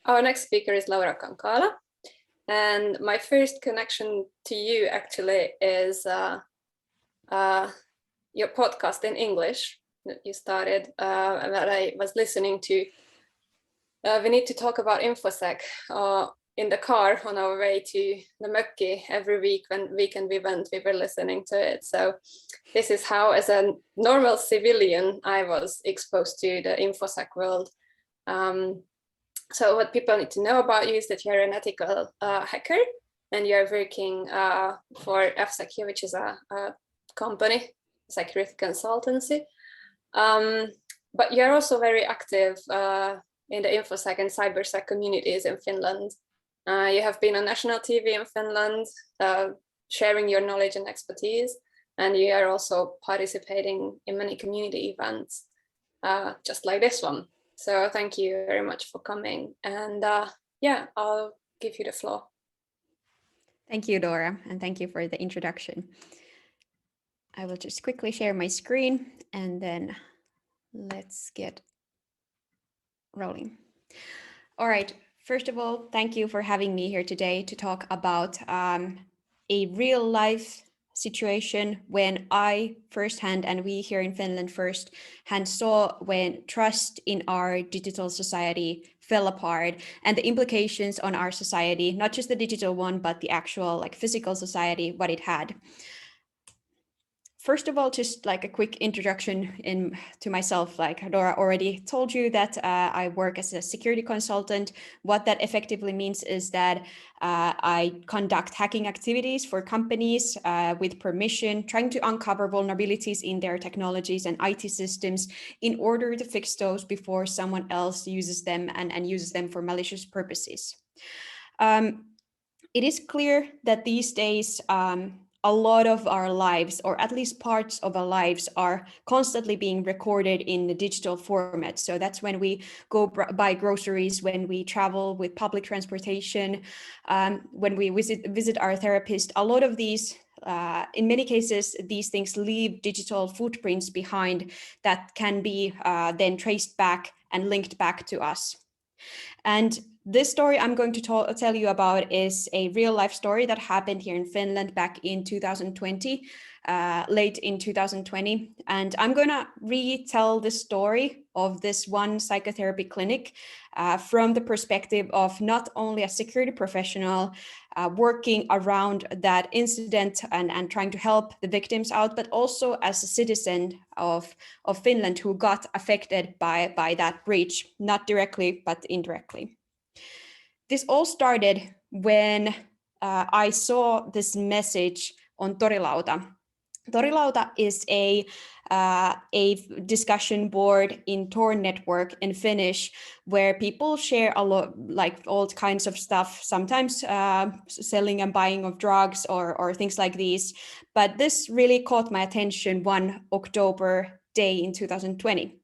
Our next speaker is Kankaala. And my first connection to you actually is your podcast in English that you started, that I was listening to. We need to talk about InfoSec in the car on our way to the Mökki every week. When weekend we went, we were listening to it. So this is how, as a normal civilian, I was exposed to the InfoSec world. So what people need to know about you is that you're an ethical hacker, and you're working for F-Secure, which is a company, security consultancy. But you're also very active in the InfoSec and CyberSec communities in Finland. You have been on national TV in Finland, sharing your knowledge and expertise, and you are also participating in many community events, just like this one. So thank you very much for coming. And yeah, I'll give you the floor. Thank you, Dora, and thank you for the introduction. I will just quickly share my screen and then let's get rolling. All right, first of all, thank you for having me here today to talk about a real life situation when I firsthand, and we here in Finland firsthand, saw when trust in our digital society fell apart and the implications on our society, not just the digital one, but the actual physical society, what it had. First of all, just like a quick introduction to myself. Like Dora already told you that I work as a security consultant. What that effectively means is that I conduct hacking activities for companies with permission, trying to uncover vulnerabilities in their technologies and IT systems in order to fix those before someone else uses them and uses them for malicious purposes. It is clear that these days, a lot of our lives, or at least parts of our lives, are constantly being recorded in the digital format. So that's when we go buy groceries, when we travel with public transportation, when we visit our therapist. A lot of these, in many cases, these things leave digital footprints behind that can be then traced back and linked back to us. And this story I'm going to tell you about is a real life story that happened here in Finland back in 2020, late in 2020. And I'm going to retell the story of this one psychotherapy clinic from the perspective of not only a security professional working around that incident and trying to help the victims out, but also as a citizen of Finland who got affected by that breach, not directly, but indirectly. This all started when I saw this message on Torilauta. Torilauta is a discussion board in Tor network in Finnish, where people share a lot, like all kinds of stuff, sometimes selling and buying of drugs or things like these. But this really caught my attention one October day in 2020.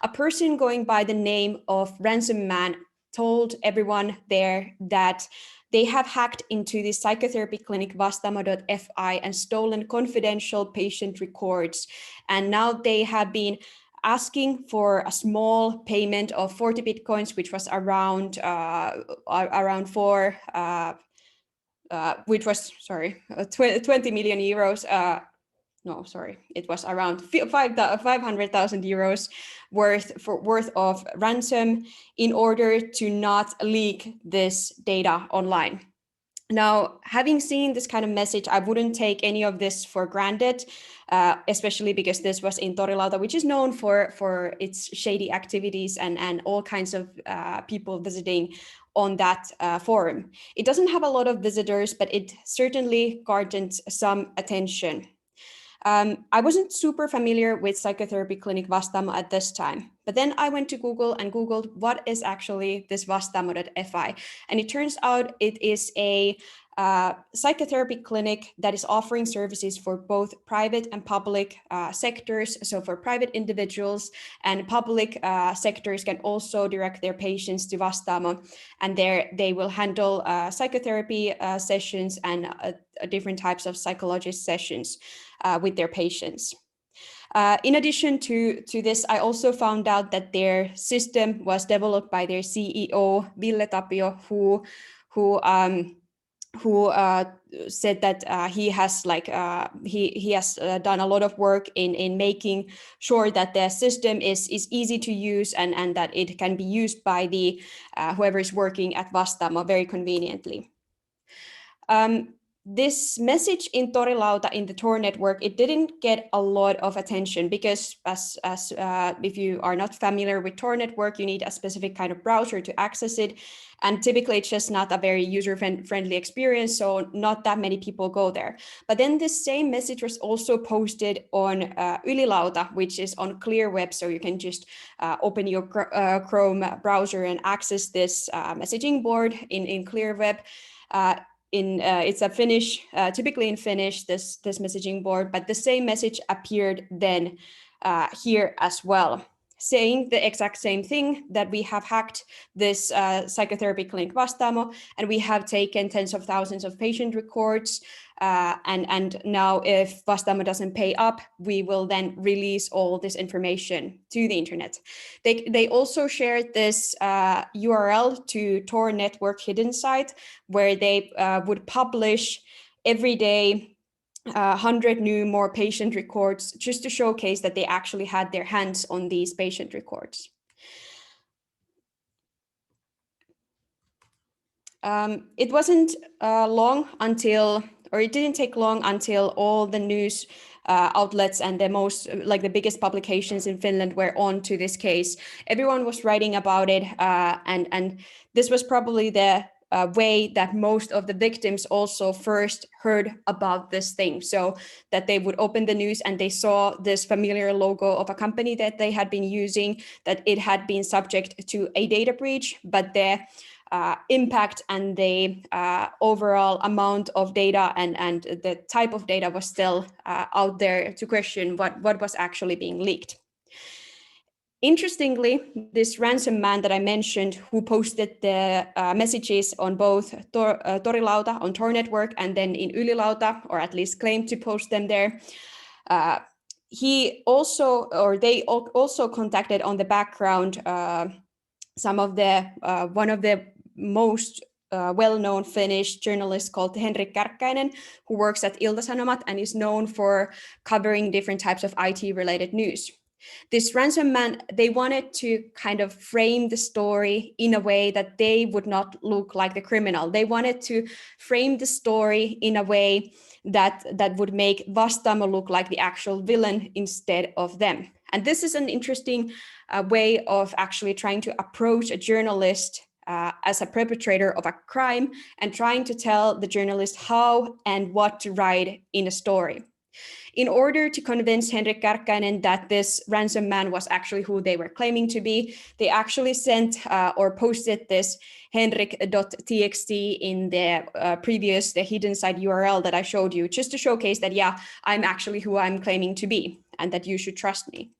A person going by the name of Ransom Man told everyone there that they have hacked into the psychotherapy clinic Vastaamo.fi and stolen confidential patient records. And now they have been asking for a small payment of 40 Bitcoins, which was around 20 million euros. No, sorry, it was around 500,000 euros worth of ransom in order to not leak this data online. Now, having seen this kind of message, I wouldn't take any of this for granted, especially because this was in Torilauta, which is known for its shady activities and all kinds of people visiting on that forum. It doesn't have a lot of visitors, but it certainly garnered some attention. I wasn't super familiar with psychotherapy clinic Vastaamo at this time, but then I went to Google and Googled what is actually this Vastaamo.fi. And it turns out it is a psychotherapy clinic that is offering services for both private and public sectors. So for private individuals, and public sectors can also direct their patients to Vastaamo, and there they will handle psychotherapy sessions and different types of psychologist sessions with their patients. In addition to this, I also found out that their system was developed by their CEO, Ville Tapio, who said that he has done a lot of work in making sure that the system is easy to use and that it can be used by the whoever is working at Vastaamo very conveniently. This message in Torilauta in the Tor network, it didn't get a lot of attention because as if you are not familiar with Tor network, you need a specific kind of browser to access it. And typically it's just not a very user-friendly experience, so not that many people go there. But then this same message was also posted on Ylilauta, which is on clear web, so you can just open your Chrome browser and access this messaging board in clear web. It's a Finnish, typically in Finnish, this messaging board, but the same message appeared then here as well, saying the exact same thing, that we have hacked this psychotherapy clinic Vastaamo, and we have taken tens of thousands of patient records, and now if Vastaamo doesn't pay up, we will then release all this information to the internet. They also shared this URL to Tor network hidden site, where they would publish every day 100 more patient records, just to showcase that they actually had their hands on these patient records. It wasn't long until, or it didn't take long until all the news outlets and the biggest publications in Finland were on to this case. Everyone was writing about it, and this was probably the way that most of the victims also first heard about this thing. So that they would open the news and they saw this familiar logo of a company that they had been using, that it had been subject to a data breach, but the impact and the overall amount of data and the type of data was still out there to question what was actually being leaked. Interestingly, this ransom man that I mentioned, who posted the messages on both Torilauta on Tor network and then in Ylilauta, or at least claimed to post them there, they also contacted on the background some of the one of the most well-known Finnish journalist called Henrik Kärkkäinen, who works at Ilta-Sanomat and is known for covering different types of IT-related news. This ransom man, they wanted to kind of frame the story in a way that they would not look like the criminal. They wanted to frame the story in a way that would make Vastaamo look like the actual villain instead of them. And this is an interesting way of actually trying to approach a journalist as a perpetrator of a crime and trying to tell the journalist how and what to write in a story. In order to convince Henrik Kärkkäinen that this ransom man was actually who they were claiming to be, they actually sent or posted this henrik.txt in the the hidden site URL that I showed you, just to showcase that, yeah, I'm actually who I'm claiming to be and that you should trust me.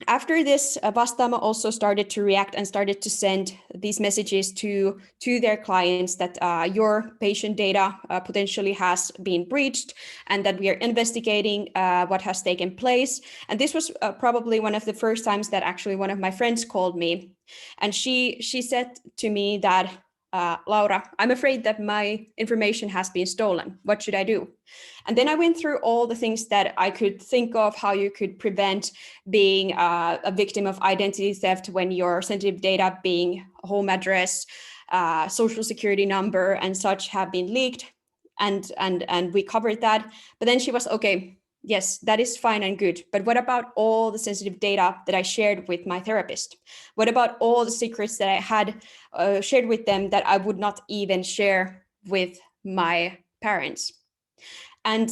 After this, Vastaamo also started to react and started to send these messages to their clients that your patient data potentially has been breached and that we are investigating what has taken place. And this was probably one of the first times that actually one of my friends called me. And she said to me that, Laura, I'm afraid that my information has been stolen. What should I do? And then I went through all the things that I could think of, how you could prevent being a victim of identity theft when your sensitive data, being home address, social security number, and such have been leaked. And we covered that. But then she was, okay, yes, that is fine and good. But what about all the sensitive data that I shared with my therapist? What about all the secrets that I had shared with them that I would not even share with my parents? And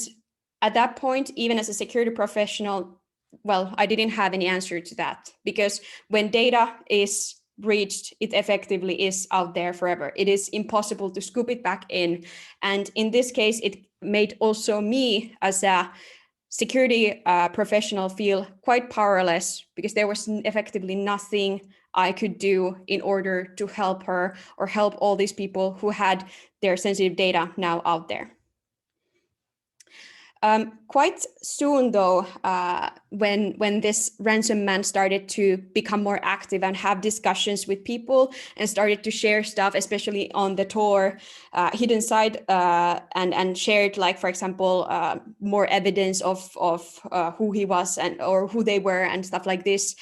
at that point, even as a security professional, well, I didn't have any answer to that, because when data is breached, it effectively is out there forever. It is impossible to scoop it back in. And in this case, it made also me as a security professional feel quite powerless, because there was effectively nothing I could do in order to help her or help all these people who had their sensitive data now out there. Quite soon, though, when this ransom man started to become more active and have discussions with people and started to share stuff, especially on the Tor hidden side, and shared, like, for example, more evidence of who he was and or who they were and stuff like this.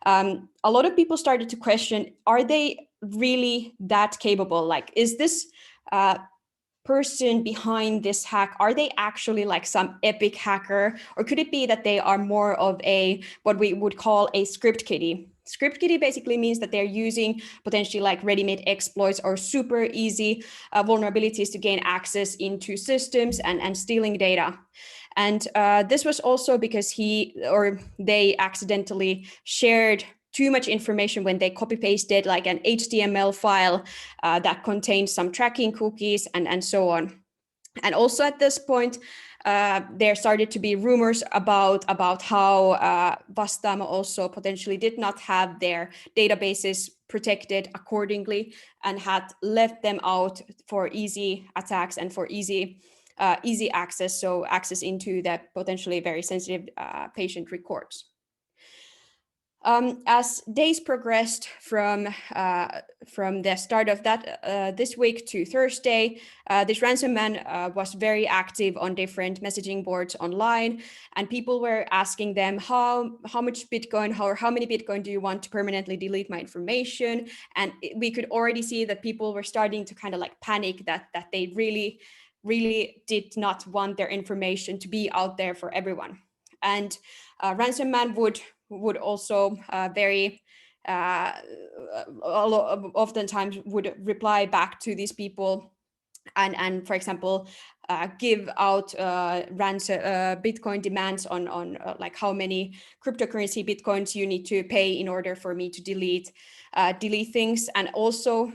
A lot of people started to question: are they really that capable? Like, is this person behind this hack, are they actually like some epic hacker, or could it be that they are more of a what we would call a script kiddie? Script kiddie basically means that they're using potentially like ready-made exploits or super easy vulnerabilities to gain access into systems and stealing data. And this was also because he or they accidentally shared too much information when they copy pasted like an HTML file that contained some tracking cookies and so on. And also at this point, there started to be rumors about how Vastaamo also potentially did not have their databases protected accordingly and had left them out for easy attacks and for easy access, so access into the potentially very sensitive patient records. As days progressed from the start of that this week to Thursday, this ransom man was very active on different messaging boards online, and people were asking them how much Bitcoin or how many Bitcoin do you want to permanently delete my information? And we could already see that people were starting to kind of like panic that they really did not want their information to be out there for everyone. And ransom man would also very oftentimes would reply back to these people and for example give out Bitcoin demands on like how many cryptocurrency Bitcoins you need to pay in order for me to delete things. And also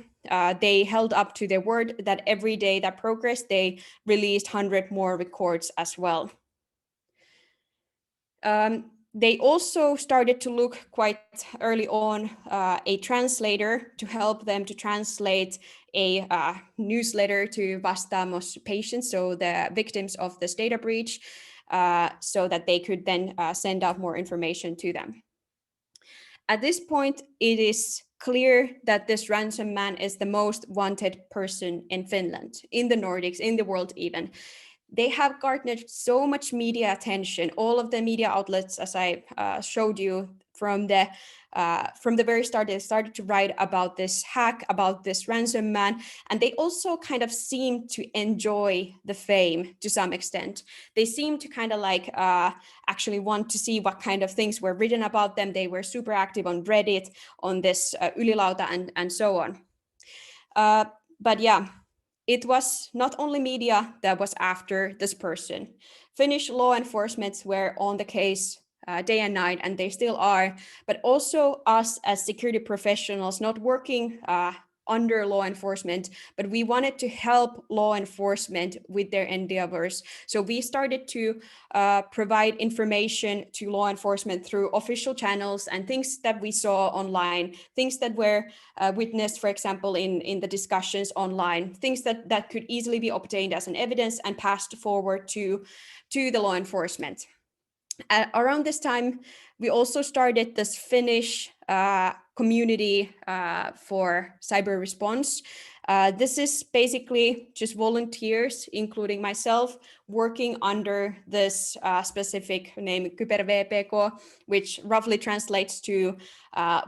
they held up to their word that every day that progressed, they released 100 more records as well. They also started to look quite early on a translator to help them to translate a newsletter to Vastaamo's patients, so the victims of this data breach, so that they could then send out more information to them. At this point, it is clear that this ransom man is the most wanted person in Finland, in the Nordics, in the world even. They have garnered so much media attention. All of the media outlets, as I showed you from the very start, they started to write about this hack, about this ransom man, and they also kind of seem to enjoy the fame to some extent. They seem to kind of like actually want to see what kind of things were written about them. They were super active on Reddit, on this Ylilauta, and so on. But yeah. It was not only media that was after this person. Finnish law enforcement were on the case day and night, and they still are, but also us as security professionals not working under law enforcement, but we wanted to help law enforcement with their endeavors. So we started to provide information to law enforcement through official channels and things that we saw online, things that were witnessed, for example, in the discussions online, things that could easily be obtained as an evidence and passed forward to the law enforcement. Around this time, we also started this Finnish community for cyber response. This is basically just volunteers, including myself, working under this specific name, Kyber-VPK, which roughly translates to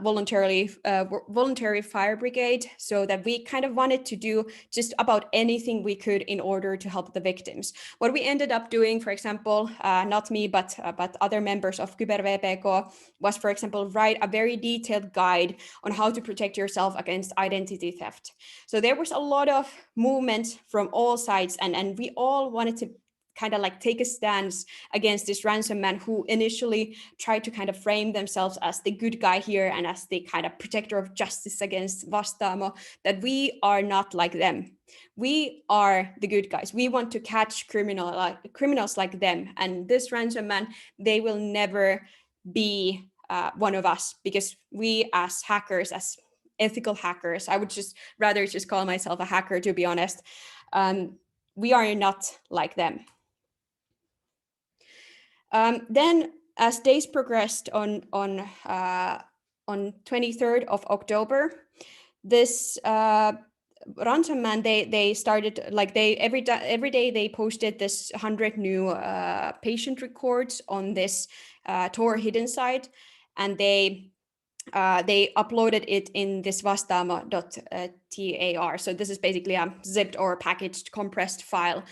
voluntary fire brigade, so that we kind of wanted to do just about anything we could in order to help the victims. What we ended up doing, for example, not me, but other members of Kyber-VPK, was, for example, write a very detailed guide on how to protect yourself against identity theft. So there was a lot of movement from all sides, and we all wanted to kind of like take a stance against this ransom man who initially tried to kind of frame themselves as the good guy here and as the kind of protector of justice against Vastaamo, that we are not like them. We are the good guys. We want to catch criminals like them. And this ransom man, they will never be one of us, because we as hackers, as ethical hackers, I would just rather just call myself a hacker, to be honest, we are not like them. Then, as days progressed on 23rd of October, this ransomman, they started, like, they every day they posted this 100 new patient records on this Tor hidden site, and they uploaded it in this Vastaamo.tar. So this is basically a zipped or packaged compressed file.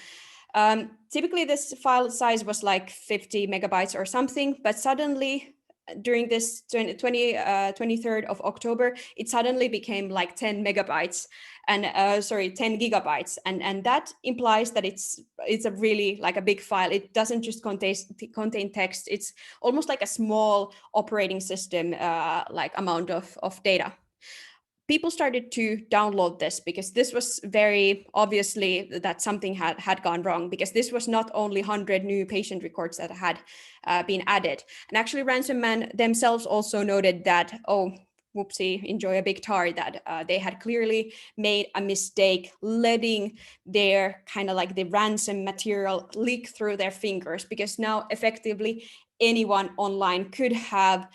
Typically, this file size was like 50 megabytes or something, but suddenly during this 23rd of October, it suddenly became like 10 megabytes and 10 gigabytes. And that implies that it's a really like a big file. It doesn't just contain text. It's almost like a small operating system like amount of data. People started to download this because this was very obviously that something had gone wrong, because this was not only 100 new patient records that had been added. And actually, ransommen themselves also noted that, oh, whoopsie, enjoy a big tar, that they had clearly made a mistake letting their kind of like the ransom material leak through their fingers, because now effectively anyone online could have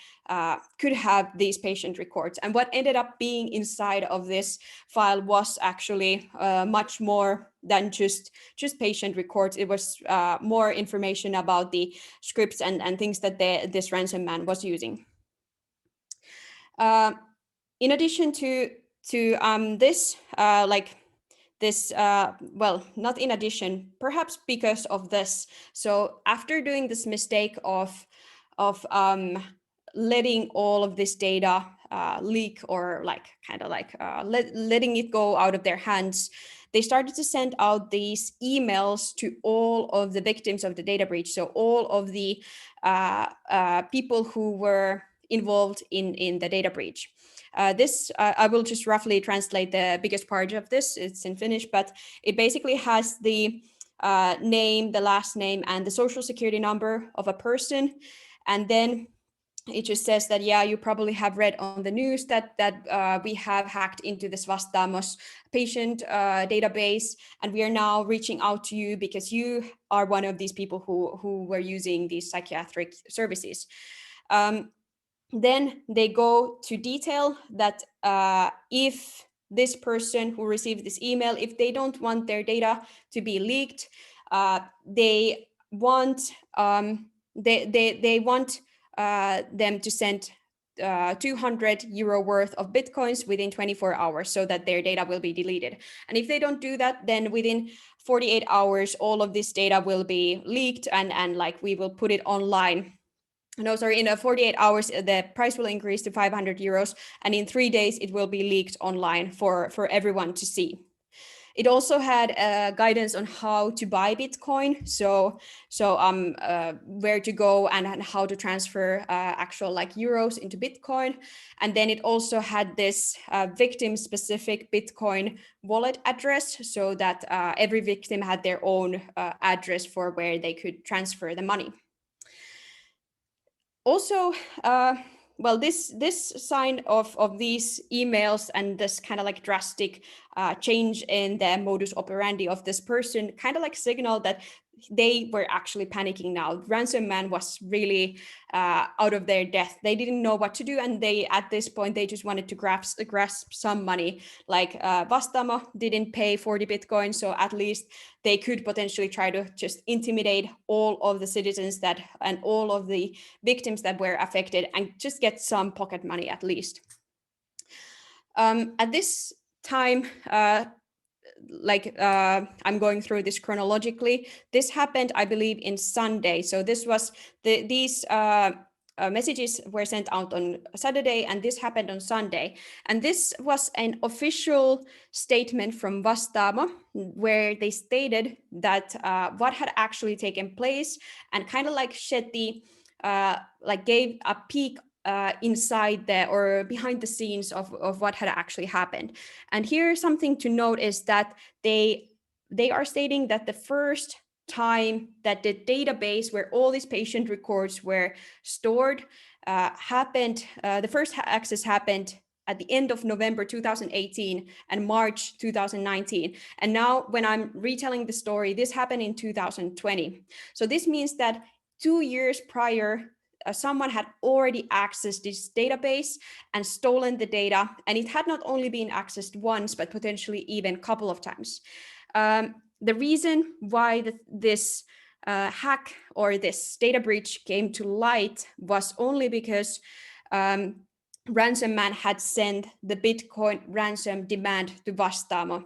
these patient records. And what ended up being inside of this file was actually much more than just patient records. It was more information about the scripts and things that this ransomman was using. In addition to this, well, not in addition, perhaps because of this. So after doing this mistake of letting all of this data leak, or like kind of like letting it go out of their hands, they started to send out these emails to all of the victims of the data breach. So all of the people who were involved in the data breach. I will just roughly translate the biggest part of this. It's in Finnish, but it basically has the name, the last name, and the social security number of a person. And then it just says that, yeah, you probably have read on the news that we have hacked into this Vastaamo's patient database, and we are now reaching out to you because you are one of these people who were using these psychiatric services. Then they go to detail that if this person who received this email, if they don't want their data to be leaked, they want they want them to send €200 worth of bitcoins within 24 hours so that their data will be deleted. And if they don't do that, then within 48 hours, all of this data will be leaked, and like we will put it online. No, sorry, in 48 hours, the price will increase to €500, and in 3 days, it will be leaked online for everyone to see. It also had guidance on how to buy Bitcoin, so where to go and how to transfer actual like euros into Bitcoin. And then it also had this victim-specific Bitcoin wallet address, so that every victim had their own address for where they could transfer the money. Also, well, this sign of these emails and this kind of like drastic change in the modus operandi of this person kind of like signal that they were actually panicking now. Ransomman was really out of their depth. They didn't know what to do, and they at this point they just wanted to grasp some money. Like Vastaamo didn't pay 40 Bitcoin, so at least they could potentially try to just intimidate all of the citizens and all of the victims that were affected, and just get some pocket money at least. At this time, I'm going through this chronologically. This happened, I believe, in Sunday. So this was these messages were sent out on Saturday, and this happened on Sunday. And this was an official statement from Vastaamo, where they stated that what had actually taken place, and kind of like shed the gave a peek inside or behind the scenes of what had actually happened. And here something to note is that they are stating that the first time that the database where all these patient records were stored happened, the first access happened at the end of November 2018 and March 2019. And now when I'm retelling the story, this happened in 2020. So this means that 2 years prior, someone had already accessed this database and stolen the data. And it had not only been accessed once, but potentially even a couple of times. The reason why this hack or this data breach came to light was only because ransom man had sent the Bitcoin ransom demand to Vastaamo.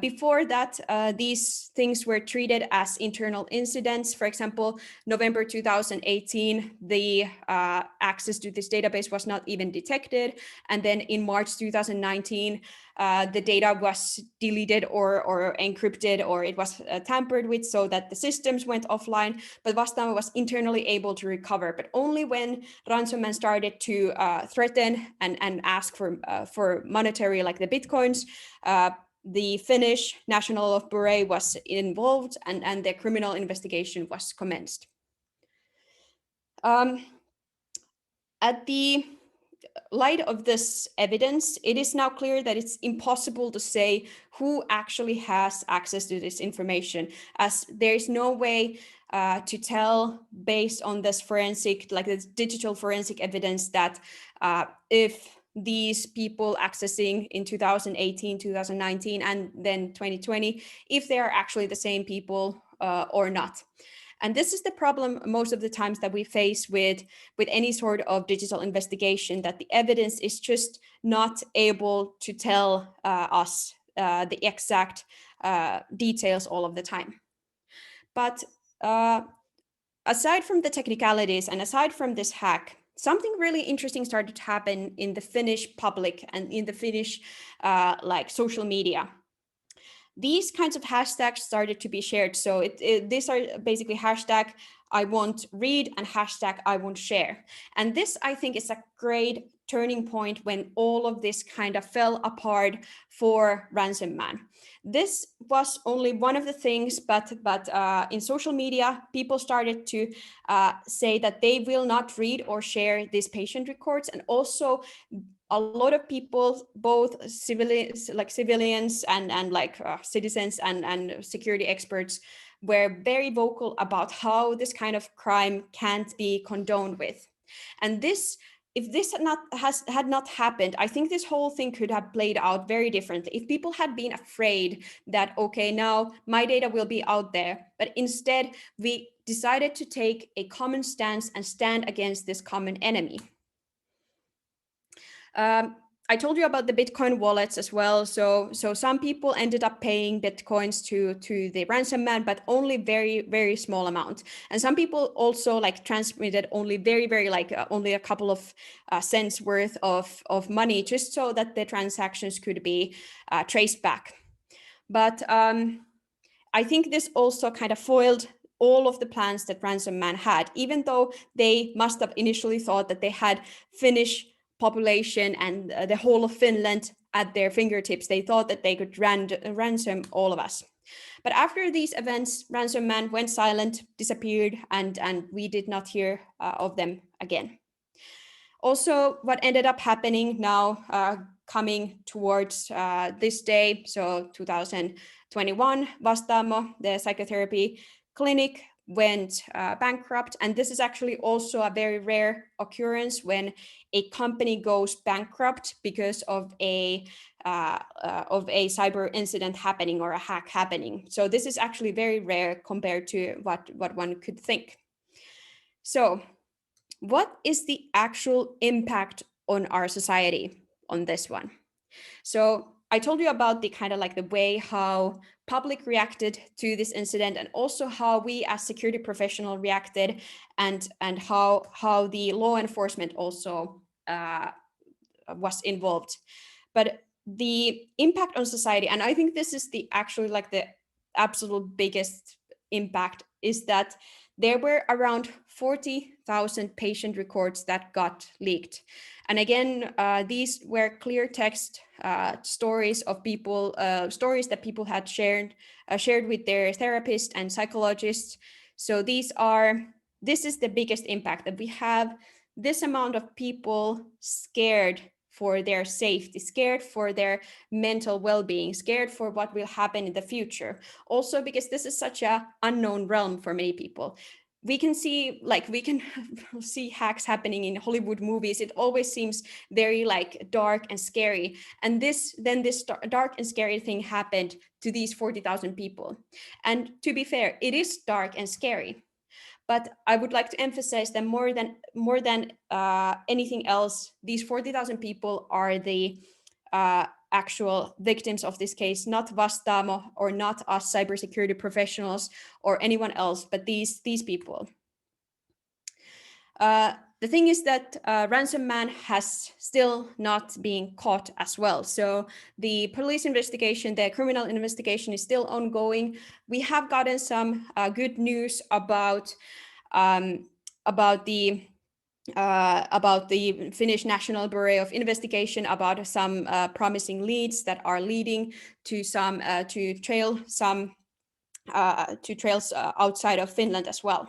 Before that, these things were treated as internal incidents. For example, November 2018, the access to this database was not even detected. And then in March 2019, the data was deleted or encrypted, or it was tampered with so that the systems went offline. But Vastaamo was internally able to recover. But only when ransomman started to threaten and ask for monetary, like the Bitcoins, the Finnish National Law Bureau was involved, and the criminal investigation was commenced. At the light of this evidence, it is now clear that it's impossible to say who actually has access to this information, as there is no way to tell based on this forensic, like this digital forensic evidence, that if these people accessing in 2018, 2019, and then 2020, if they are actually the same people or not. And this is the problem most of the times that we face with any sort of digital investigation, that the evidence is just not able to tell us the exact details all of the time. But aside from the technicalities and aside from this hack, something really interesting started to happen in the Finnish public and in the Finnish like social media. These kinds of hashtags started to be shared. So these are basically hashtag I won't read and hashtag I won't share. And this, I think, is a great turning point when all of this kind of fell apart for ransomman. This was only one of the things, but in social media, people started to say that they will not read or share these patient records. And also a lot of people, both civilians and citizens and security experts, were very vocal about how this kind of crime can't be condoned with. And this, if this had not happened, I think this whole thing could have played out very differently. If people had been afraid that, okay, now my data will be out there, but instead we decided to take a common stance and stand against this common enemy. I told you about the Bitcoin wallets as well. So some people ended up paying Bitcoins to the ransomman, but only very, very small amount. And some people also like transmitted only very only a couple of cents worth of money, just so that the transactions could be traced back. But I think this also kind of foiled all of the plans that ransomman had, even though they must have initially thought that they had Finnish population and the whole of Finland at their fingertips. They thought that they could ransom all of us. But after these events, ransomman went silent, disappeared, and we did not hear of them again. Also, what ended up happening now, coming towards this day, so 2021, Vastaamo, the psychotherapy clinic, went bankrupt. And this is actually also a very rare occurrence when a company goes bankrupt because of a cyber incident happening or a hack happening. So this is actually very rare compared to what one could think. So what is the actual impact on our society on this one? So I told you about the kind of like the way how public reacted to this incident, and also how we as security professional reacted, and how the law enforcement also was involved. But the impact on society, and I think this is the actually like the absolute biggest impact, is that there were around 40,000 patient records that got leaked. And again, these were clear text stories of people, stories that people had shared with their therapist and psychologists. So this is the biggest impact, that we have this amount of people scared for their safety, scared for their mental well-being, scared for what will happen in the future. Also because this is such an unknown realm for many people. we can see see hacks happening in Hollywood movies. It always seems very like dark and scary. And this dark and scary thing happened to these 40,000 people. And to be fair, it is dark and scary. But I would like to emphasize that more than anything else, these 40,000 people are the actual victims of this case, not Vastaamo or not us cybersecurity professionals or anyone else, but these people. The thing is that Ransom Man has still not been caught as well. So the police investigation, the criminal investigation is still ongoing. We have gotten some good news about the Finnish National Bureau of Investigation, about some promising leads that are leading to some trails outside of Finland as well.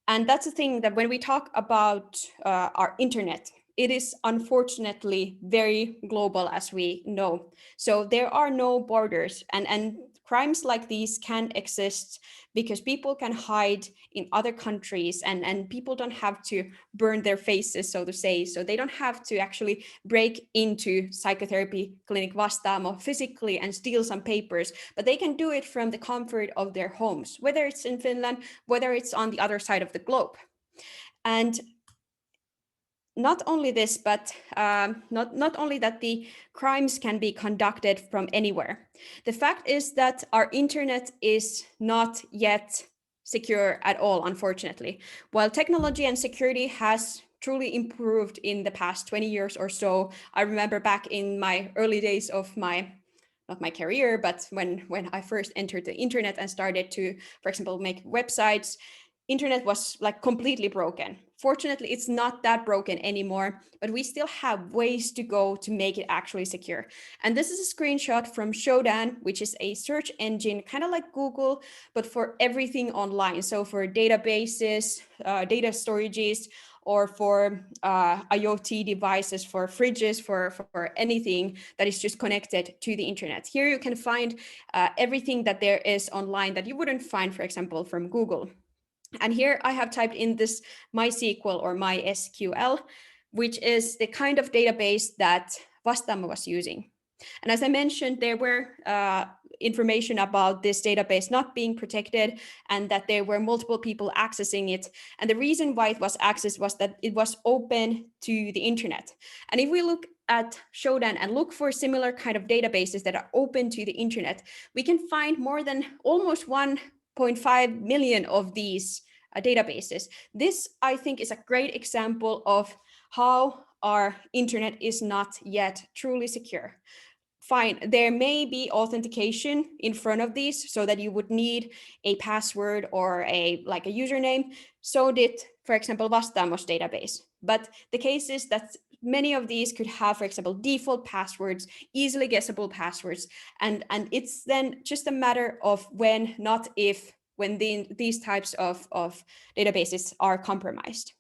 And that's the thing, that when we talk about our internet, it is unfortunately very global, as we know. So there are no borders, and crimes like these can exist because people can hide in other countries, and people don't have to burn their faces, so to say. So they don't have to actually break into psychotherapy clinic Vastaamo physically and steal some papers, but they can do it from the comfort of their homes, whether it's in Finland, whether it's on the other side of the globe. And not only this, but not only that the crimes can be conducted from anywhere. The fact is that our internet is not yet secure at all, unfortunately. While technology and security has truly improved in the past 20 years or so, I remember back in my early days of not my career, but when I first entered the internet and started to, for example, make websites, internet was like completely broken. Fortunately, it's not that broken anymore, but we still have ways to go to make it actually secure. And this is a screenshot from Shodan, which is a search engine, kind of like Google, but for everything online. So for databases, data storages, or for IoT devices, for fridges, for anything that is just connected to the internet. Here you can find everything that there is online that you wouldn't find, for example, from Google. And here I have typed in this MySQL or MySQL, which is the kind of database that Vastaamo was using. And as I mentioned, there were information about this database not being protected and that there were multiple people accessing it. And the reason why it was accessed was that it was open to the internet. And if we look at Shodan and look for similar kind of databases that are open to the internet, we can find more than almost 1.5 million of these databases. This, I think, is a great example of how our internet is not yet truly secure. Fine, there may be authentication in front of these so that you would need a password or a username. So did, for example, Vastaamo's database. But the case is that many of these could have, for example, default passwords, easily guessable passwords. And it's then just a matter of when, not if, when these types of databases are compromised.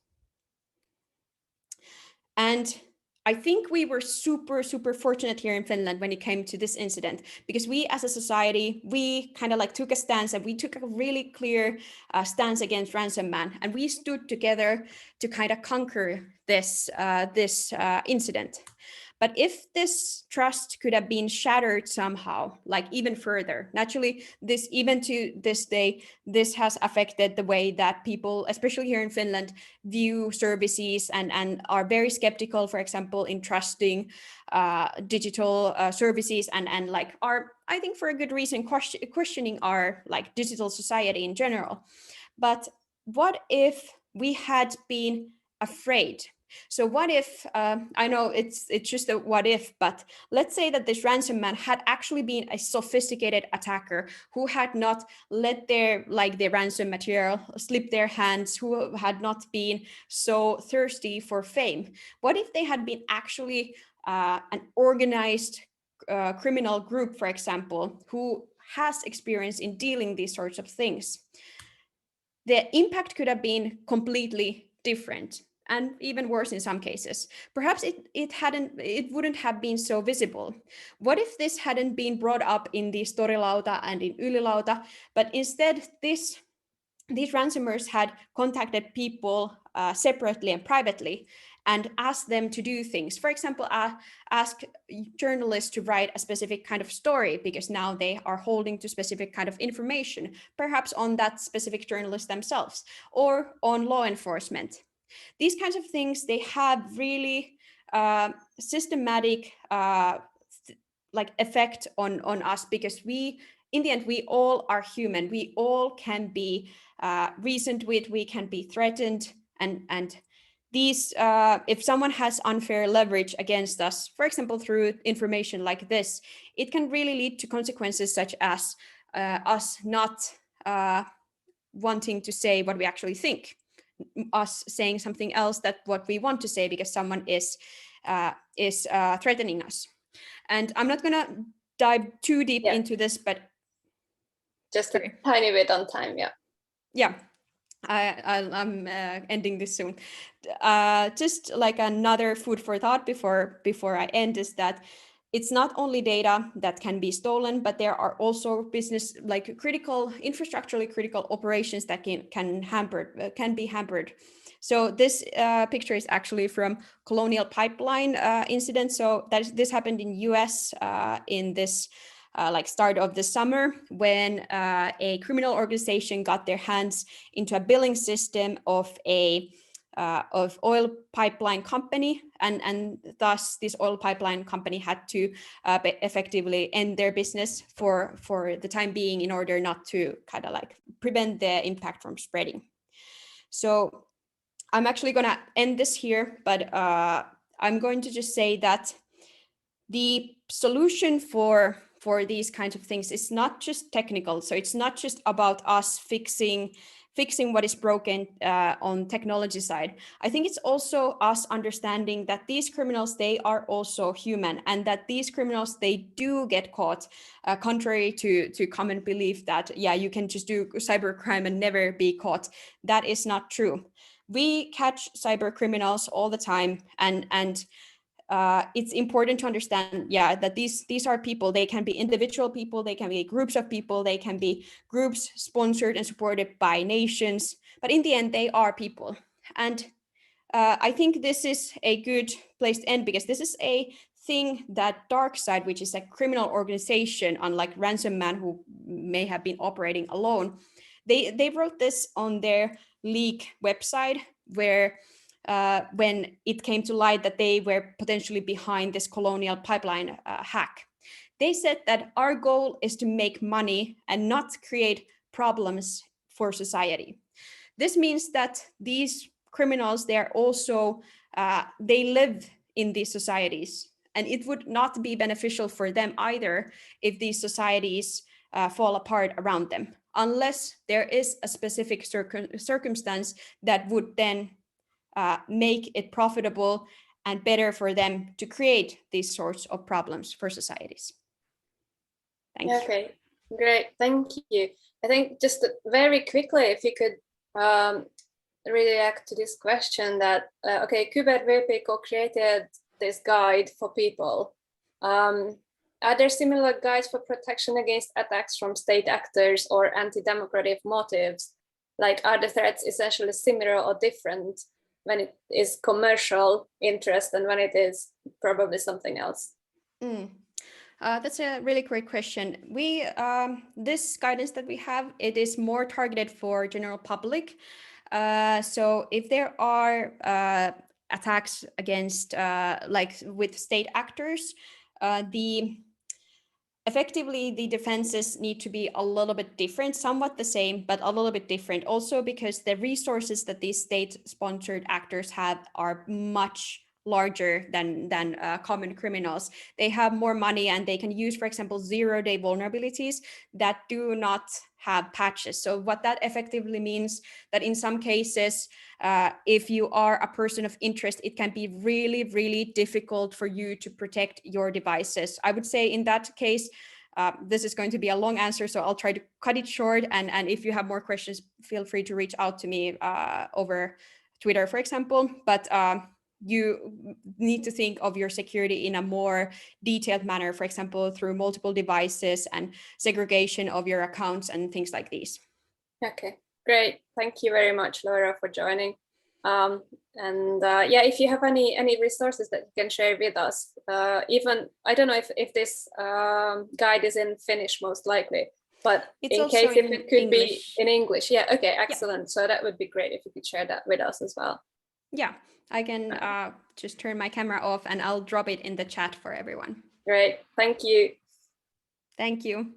And I think we were super, super fortunate here in Finland when it came to this incident, because we as a society, we kind of took a stance, and we took a really clear stance against Ransom Man, and we stood together to kind of conquer this incident. But if this trust could have been shattered somehow, even further, naturally, even to this day, this has affected the way that people, especially here in Finland, view services and are very skeptical, for example, in trusting digital services and are, I think for a good reason, questioning our digital society in general. But what if we had been afraid? So what if, I know it's just a what if, but let's say that this Ransom Man had actually been a sophisticated attacker who had not let their ransom material slip their hands, who had not been so thirsty for fame. What if they had been actually an organized criminal group, for example, who has experience in dealing these sorts of things? The impact could have been completely different, and even worse in some cases. Perhaps it wouldn't have been so visible. What if this hadn't been brought up in the Storilauta and in Ylilauta, but instead this these ransomers had contacted people separately and privately and asked them to do things. For example, ask journalists to write a specific kind of story because now they are holding to specific kind of information, perhaps on that specific journalist themselves or on law enforcement. These kinds of things, they have really systematic like effect on us, because we, in the end, we all are human. We all can be reasoned with, we can be threatened, and these if someone has unfair leverage against us, for example through information like this, it can really lead to consequences such as us not wanting to say what we actually think, us saying something else that what we want to say because someone is threatening us. And I'm not gonna dive too deep into this, but just a tiny bit on time. Yeah, I'm ending this soon. Just like another food for thought before I end is that it's not only data that can be stolen, but there are also business, like critical, infrastructurally critical operations that can be hampered. So this picture is actually from Colonial Pipeline incident. So this happened in US in this like start of the summer, when a criminal organization got their hands into a billing system of oil pipeline company, and thus this oil pipeline company had to effectively end their business for the time being in order not to kind of like prevent the impact from spreading. So I'm actually going to end this here, but I'm going to just say that the solution for these kinds of things is not just technical. So it's not just about us fixing what is broken on technology side. I think it's also us understanding that these criminals, they are also human, and that these criminals, they do get caught, contrary to common belief that, yeah, you can just do cybercrime and never be caught. That is not true. We catch cyber criminals all the time, and it's important to understand, yeah, that these are people. They can be individual people, they can be groups of people, they can be groups sponsored and supported by nations, but in the end, they are people. And I think this is a good place to end, because this is a thing that DarkSide, which is a criminal organization, unlike Ransom Man, who may have been operating alone, they wrote this on their leak website, where when it came to light that they were potentially behind this Colonial Pipeline hack. They said that our goal is to make money and not create problems for society. This means that these criminals, they are also, they live in these societies, and it would not be beneficial for them either if these societies fall apart around them, unless there is a specific circumstance that would then make it profitable and better for them to create these sorts of problems for societies. Thank you. Okay, great, thank you. I think just very quickly, if you could react to this question that, okay, KyberVPK created this guide for people. Are there similar guides for protection against attacks from state actors or anti-democratic motives? Like, are the threats essentially similar or different when it is commercial interest and when it is probably something else? That's a really great question. This guidance that we have, it is more targeted for general public. So if there are attacks against like with state actors, effectively, the defenses need to be a little bit different, somewhat the same, but a little bit different. Also because the resources that these state-sponsored actors have are much larger than common criminals. They have more money, and they can use, for example, zero-day vulnerabilities that do not have patches. So what that effectively means that in some cases, if you are a person of interest, it can be really, really difficult for you to protect your devices. I would say in that case, this is going to be a long answer, so I'll try to cut it short. And if you have more questions, feel free to reach out to me over Twitter, for example. But you need to think of your security in a more detailed manner, for example, through multiple devices and segregation of your accounts and things like these. Okay, Great. Thank you very much, Laura, for joining. Yeah, if you have any resources that you can share with us, even I don't know if this guide is in Finnish, most likely, but It's in also case if in it could English. be in English, yeah, okay, Yeah. excellent. So that would be great if you could share that with us as well. Yeah, I can just turn my camera off and I'll drop it in the chat for everyone. Great. Thank you. Thank you.